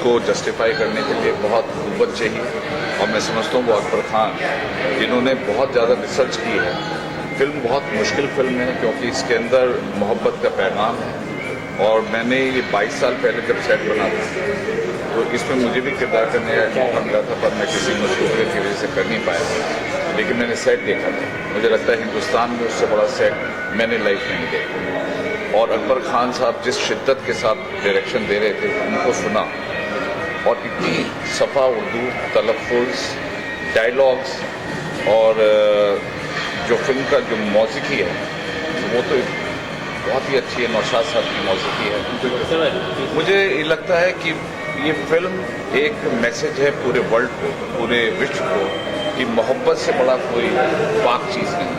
उसको जस्टिफाई करने के लिए बहुत कुव्वत चाहिए, और मैं समझता हूँ वो अकबर खान जिन्होंने बहुत ज़्यादा रिसर्च की है। फिल्म बहुत मुश्किल फिल्म है क्योंकि इसके अंदर मोहब्बत का पैगाम है, और मैंने ये 22 साल पहले जब सेट बना था तो इसमें मुझे भी किरदार करने का मौका मिला था, पर मैं किसी मसरूफियत की वजह से कर नहीं पाया। लेकिन मैंने सेट देखा था, मुझे लगता है हिंदुस्तान में उससे बड़ा सेट मैंने लाइफ में नहीं देखा। और अकबर खान साहब जिस शिद्दत के साथ डायरेक्शन दे रहे थे, उनको सुना, और इतनी सफ़ा उर्दू, तलफ़ुज़, डायलॉग्स, और जो फिल्म का जो मौसीकी है वो तो बहुत ही अच्छी है। नौशाद साहब की मौसीकी है। मुझे ये लगता है कि ये फिल्म एक मैसेज है पूरे वर्ल्ड को, पूरे विश्व को, कि मोहब्बत से बड़ा कोई पाक चीज़ नहीं।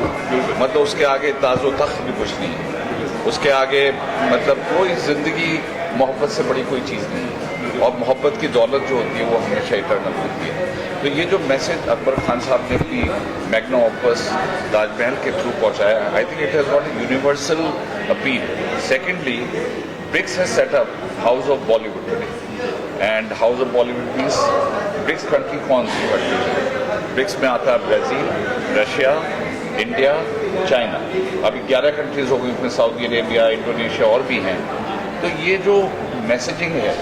मतलब उसके आगे ताज़ो तख्त भी कुछ नहीं है, उसके आगे मतलब कोई ज़िंदगी मोहब्बत से बड़ी कोई चीज़ नहीं है। और मोहब्बत की दौलत जो होती है वो हमेशा इटर्नल होती है। तो ये जो मैसेज अकबर खान साहब ने अपनी मैग्ना ओपस ताजमहल के थ्रू पहुँचाया, I think it has got a universal appeal. Secondly, BRICS has set up House of Bollywood today, and House of Bollywood means BRICS country कौन सी कंट्री है? ब्रिक्स में आता है ब्राज़ील, रशिया, इंडिया, चाइना। अभी 11 countries हो गई, उसमें सऊदी अरेबिया, इंडोनेशिया और भी हैं। तो ये जो मैसेजिंग है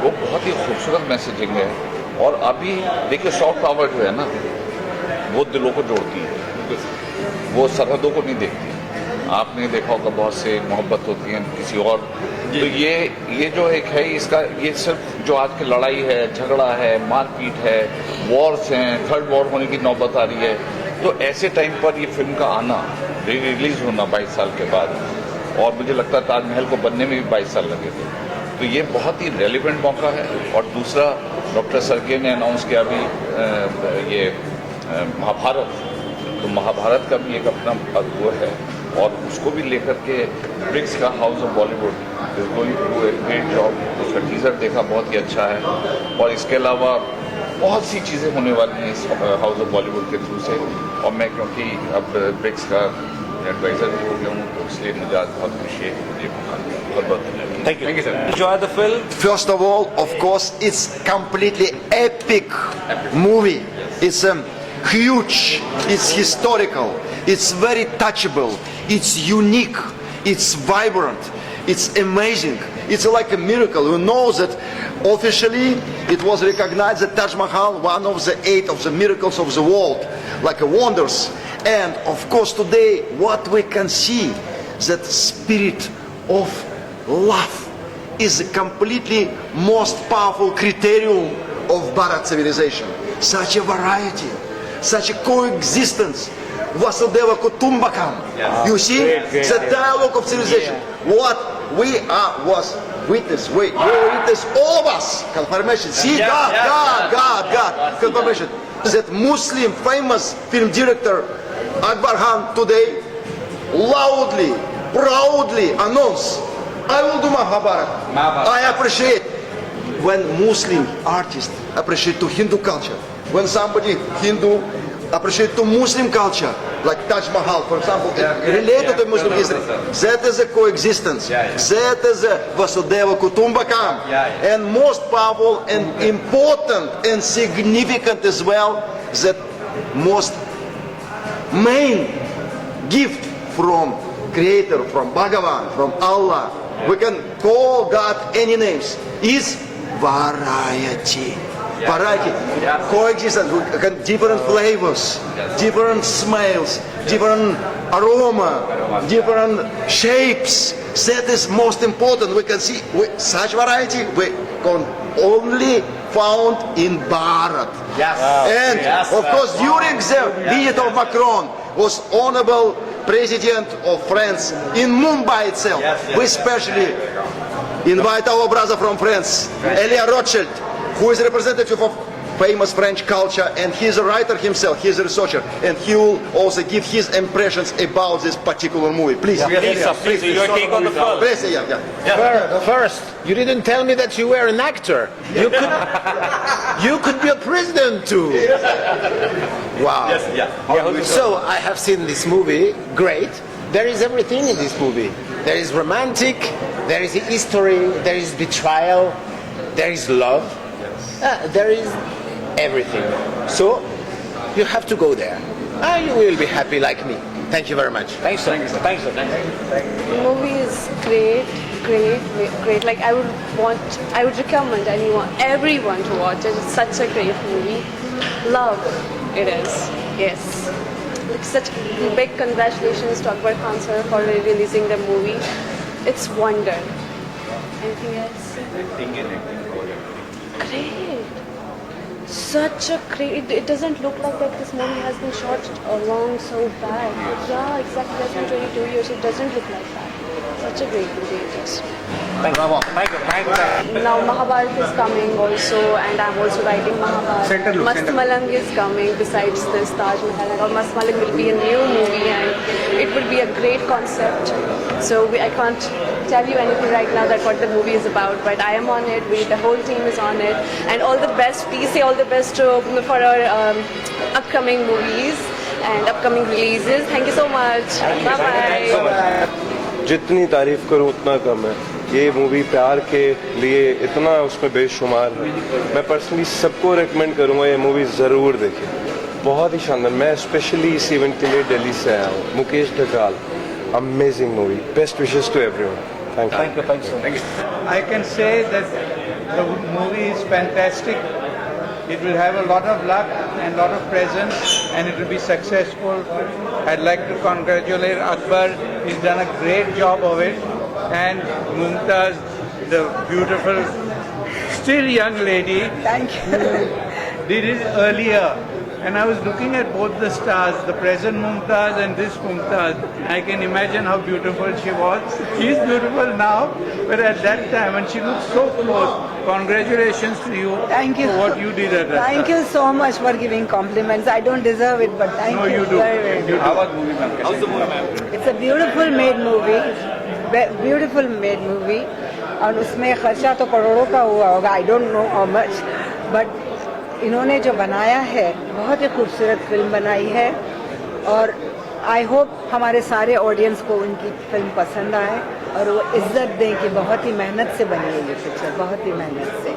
वो बहुत ही खूबसूरत मैसेजिंग है। और अभी देखिए सॉफ्ट पावर जो है ना, वो दिलों को जोड़ती है, वो सरहदों को नहीं देखती। आपने देखा होगा बहुत से मोहब्बत होती है किसी और। तो ये जो एक है इसका, ये सिर्फ जो आज की लड़ाई है, झगड़ा है, मारपीट है, वॉर्स हैं, थर्ड वॉर होने की नौबत आ रही है, तो ऐसे टाइम पर ये फिल्म का आना, रिलीज होना 22 साल के बाद, और मुझे लगता है ताजमहल को बनने में भी 22 साल लगे थे, तो ये बहुत ही रेलिवेंट मौका है। और दूसरा, डॉक्टर सर्गे ने अनाउंस किया अभी ये महाभारत, तो महाभारत का भी एक अपना वो है, और उसको भी लेकर के ब्रिक्स का House of Bollywood is going to do a great job. उसका टीज़र देखा, बहुत ही अच्छा है। और इसके अलावा बहुत सी चीज़ें होने वाली हैं इस हाउस ऑफ बॉलीवुड के थ्रू से। और मैं क्योंकि अब ब्रिक्स का एडवाइज़र भी हो गया हूँ, तो इसलिए मुझे आज बहुत खुशी है कि मुझे बहुत बहुत धन्यवाद। Thank you, sir. Enjoy the film. First of all, of course, it's completely epic movie. It's huge, it's historical, it's very touchable, it's unique, it's vibrant, it's amazing. It's like a miracle. Who knows that officially it was recognized that Taj Mahal, one of the 8 of the miracles of the world, like a wonders. And of course today what we can see, that spirit of love is the completely most powerful criterion of Bharat civilization. Such a variety, such a coexistence, Vasudeva Kutumbakam. You see, the dialogue of civilization. What we are was witness. We witness, all of us. Confirmation. See, God. Confirmation. That Muslim famous film director Akbar Khan today loudly, proudly announced, I will do Mahabharat. I appreciate when Muslim artists appreciate to Hindu culture. When somebody Hindu appreciate to Muslim culture, like Taj Mahal, for example, related to Muslim history. That is a coexistence. That is a Vasudeva Kutumbakam. And most powerful and important and significant as well, that most main gift from Creator, from Bhagavan, from Allah, we can call God any names, is variety. Variety, coexistence, different flavors, different smells, different aroma, different shapes. That is most important. We can see such variety we can only found in Bharat. And of course during the visit of Macron was honorable President of France in Mumbai itself. We especially invite our brother from France, Elia Rothschild, who is a representative of famous French culture, and he is a writer himself, he is a researcher, and he will also give his impressions about this particular movie. Please. Please, your take on the film. Please, First, you didn't tell me that you were an actor. You could be a president too. Wow. So I have seen this movie. Great. There is everything in this movie. There is romantic, there is history, there is betrayal, there is love. There is everything. So you have to go there. You will be happy like me. Thank you very much. Thanks, sir. Thanks, sir. The movie is great. Like I would recommend everyone to watch it. It's such a great movie. Love, it is. Yes. Such big congratulations to Akbar Khan sir for releasing the movie. It's wonder. Anything else? Great. Such a great. It doesn't look like that this movie has been shot along so bad. Yeah, exactly. That's been 22 years. It doesn't look like that. Such a great movie it is. Thank you. Now Mahabharat is coming also, and I'm also writing Mahabharat. Mast Malang is coming besides this Taj Mahal, and Mast Malang will be a new movie, and it will be a great concept. So I can't tell you anything right now that what the movie is about, but I am on it. The whole team is on it, and all the best. Please say all the best for our upcoming movies and upcoming releases. Thank you so much. Bye bye. जितनी तारीफ करूं उतना कम है। ये movie प्यार के लिए इतना उसमें बेशुमार है। मैं पर्सनली सबको रेकमेंड करूंगा ये मूवी ज़रूर देखें। बहुत ही शानदार। मैं स्पेशली इस इवेंट के लिए दिल्ली से आया हूँ। Mukesh Dakal, amazing movie. Best wishes to everyone. Thank you. I can say that the movie is fantastic. It will have a lot of luck and lot of presence, and it will be successful. I'd like to congratulate Akbar. He's done a great job of it. And Mumtaz, the beautiful, still young lady, Thank you. did it earlier. And I was looking at both the stars, the present Mumtaz and this Mumtaz. I can imagine how beautiful she was. She's beautiful now, but at that time, and she looked so close. Congratulations to you Thank you. for what you did at that Thank time. you so much for giving compliments. I don't deserve it, but thank No, you. you do. Very, very You much. do. How was movie, ma'am? How's the movie, ma'am? It's a beautiful made movie. Beautiful made movie. और उसमें खर्चा तो करोड़ों का हुआ होगा. I don't know how much, but इन्होंने जो बनाया है बहुत ही खूबसूरत फिल्म बनाई है और आई होप हमारे सारे ऑडियंस को उनकी फिल्म पसंद आए और वो इज्जत दें कि बहुत ही मेहनत से बनी है ये पिक्चर, बहुत ही मेहनत से।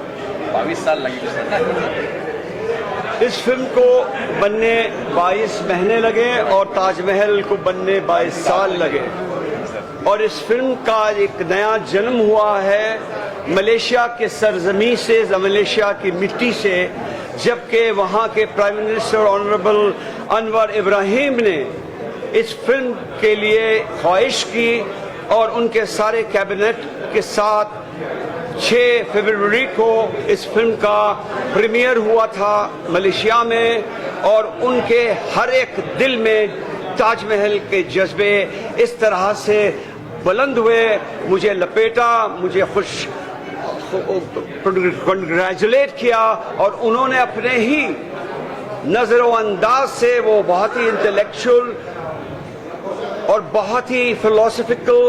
22 साल लगी इस फिल्म को बनने 22 महीने लगे और ताजमहल को बनने 22 साल लगे और इस फिल्म का एक नया जन्म हुआ है मलेशिया के सरजमी से, मलेशिया की मिट्टी से, जबकि वहाँ के prime minister honourable Anwar Ibrahim ने इस फिल्म के लिए ख्वाहिश की और उनके सारे कैबिनेट के साथ 6 फरवरी को इस फिल्म का प्रीमियर हुआ था मलेशिया में और उनके हर एक दिल में ताजमहल के जज्बे इस तरह से बुलंद हुए, मुझे लपेटा, मुझे खुश कंग्रेचुलेट किया और उन्होंने अपने ही नजरो अंदाज से, वो बहुत ही इंटेलेक्चुअल और बहुत ही फिलोसफिकल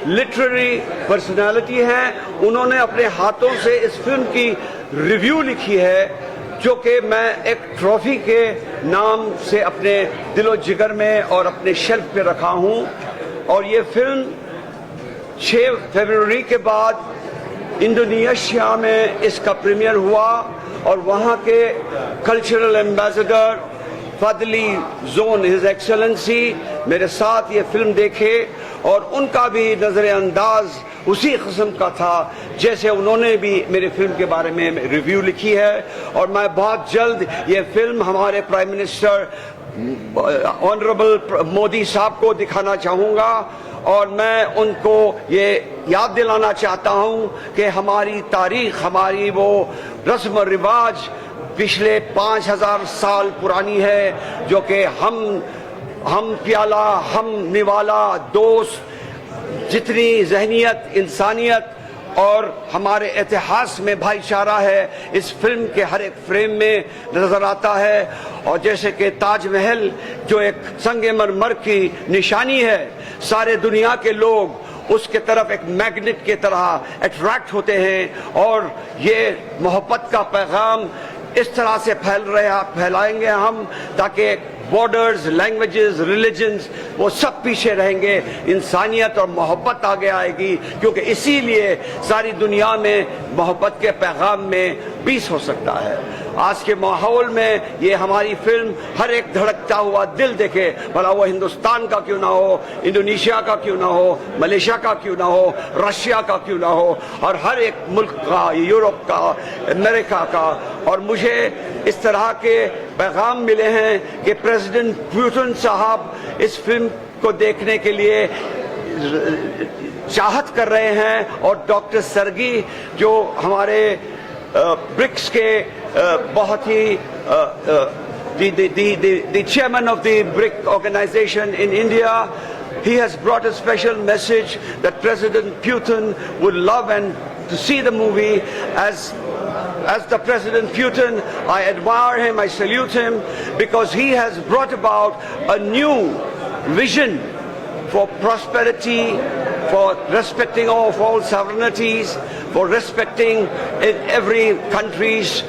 लिटरेरी पर्सनालिटी हैं, उन्होंने अपने हाथों से इस फिल्म की रिव्यू लिखी है जो कि मैं एक ट्रॉफी के नाम से अपने दिलो जिगर में और अपने शेल्फ पे रखा हूं और ये फिल्म 6 फरवरी के बाद इंडोनेशिया में इसका प्रीमियर हुआ और वहाँ के cultural ambassador Fadli Zon his excellency मेरे साथ ये फिल्म देखे और उनका भी नजर अंदाज उसी किस्म का था जैसे उन्होंने भी मेरी फिल्म के बारे में रिव्यू लिखी है और मैं बहुत जल्द ये फिल्म हमारे प्राइम मिनिस्टर ऑनरेबल मोदी साहब को दिखाना चाहूँगा और मैं उनको ये याद दिलाना चाहता हूँ कि हमारी तारीख, हमारी वो रस्म रिवाज पिछले 5000 साल पुरानी है जो कि हम प्याला, हम निवाला, दोस्त, जितनी जहनियत, इंसानियत और हमारे इतिहास में भाईचारा है इस फिल्म के हर एक फ्रेम में नजर आता है और जैसे कि ताजमहल जो एक संगे मरमर की निशानी है, सारे दुनिया के लोग उसके तरफ एक मैग्नेट की तरह अट्रैक्ट होते हैं और ये मोहब्बत का पैगाम इस तरह से फैलाएंगे हम ताकि बॉर्डर्स, लैंग्वेजेस, रिलीजन्स, वो सब पीछे रहेंगे। इंसानियत और मोहब्बत आगे आएगी, क्योंकि इसीलिए सारी दुनिया में मोहब्बत के पैगाम में पीस हो सकता है। आज के माहौल में ये हमारी फिल्म हर एक धड़कता हुआ दिल देखे, भला वो हिंदुस्तान का क्यों ना हो, इंडोनेशिया का क्यों ना हो, मलेशिया का क्यों ना हो, रशिया का क्यों ना हो, और हर एक मुल्क का, यूरोप का, अमेरिका का। और मुझे इस तरह के पैगाम मिले हैं कि प्रेसिडेंट पुतिन साहब इस फिल्म को देखने के लिए चाहत कर रहे हैं, और डॉक्टर सर्गी जो हमारे ब्रिक्स के बहुत ही the chairman of the BRIC organization in India, he has brought a special message that President Putin would love and to see the movie. As the President Putin, I admire him, I salute him, because he has brought about a new vision for prosperity, for respecting of all sovereignties, for respecting in every country's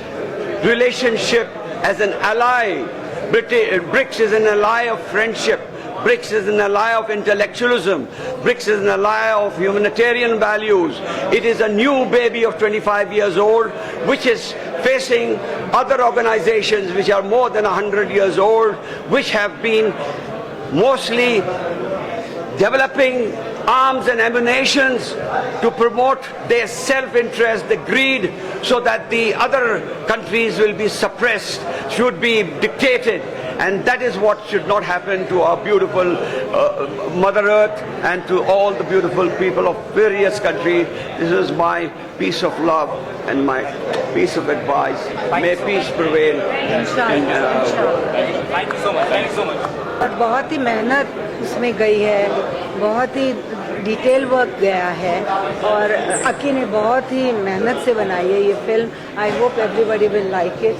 relationship as an ally. BRICS is an ally of friendship. BRICS is an ally of intellectualism. BRICS is an ally of humanitarian values. It is a new baby of 25 years old, which is facing other organizations which are more than 100 years old, which have been mostly developing arms and ammunitions to promote their self-interest, the greed, so that the other countries will be suppressed, should be dictated. And that is what should not happen to our beautiful Mother Earth and to all the beautiful people of various countries. This is my piece of love and my piece of advice. May peace prevail. Thank you so much. Thank you so much. और बहुत ही मेहनत उसमें गई है, बहुत ही detail work गया है, और अकी ने बहुत ही मेहनत से बनाई है ये film. I hope everybody will like it.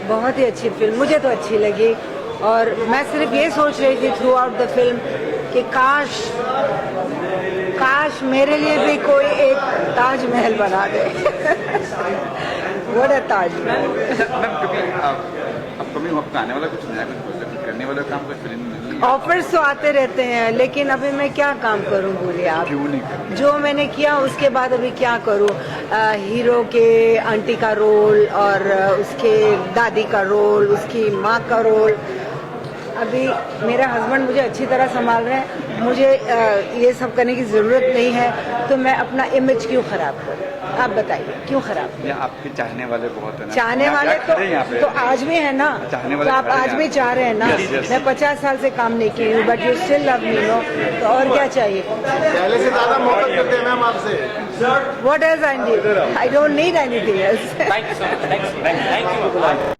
बहुत ही अच्छी फिल्म, मुझे तो अच्छी लगी। और मैं सिर्फ ये सोच रही थी थ्रू आउट द फिल्म कि काश मेरे लिए भी कोई एक ताजमहल बना दे। बड़ा ताजमहल। आने वाला कुछ नया, कुछ करने वाला काम, कोई फिल्म ऑफर्स तो आते रहते हैं, लेकिन अभी मैं क्या काम करूं बोलिए आप। क्यों नहीं? जो मैंने किया उसके बाद अभी क्या करूं। हीरो के आंटी का रोल, और उसके दादी का रोल, उसकी माँ का रोल। अभी मेरा हस्बैंड मुझे अच्छी तरह संभाल रहे हैं, मुझे ये सब करने की ज़रूरत नहीं है, तो मैं अपना इमेज क्यों ख़राब करूं। आप बताइए क्यों ख़राब। आपके चाहने वाले बहुत हैं ना। चाहने वाले तो आज भी है ना, तो आप आज भी चाह रहे हैं ना। मैं 50 साल से काम नहीं की हूँ, but you still love me, no. तो और क्या चाहिए। पहले से ज़्यादा मोहब्बत करते हैं मैम आपसे। What else I need? I don't need anything else. Thank you so much. Thank you.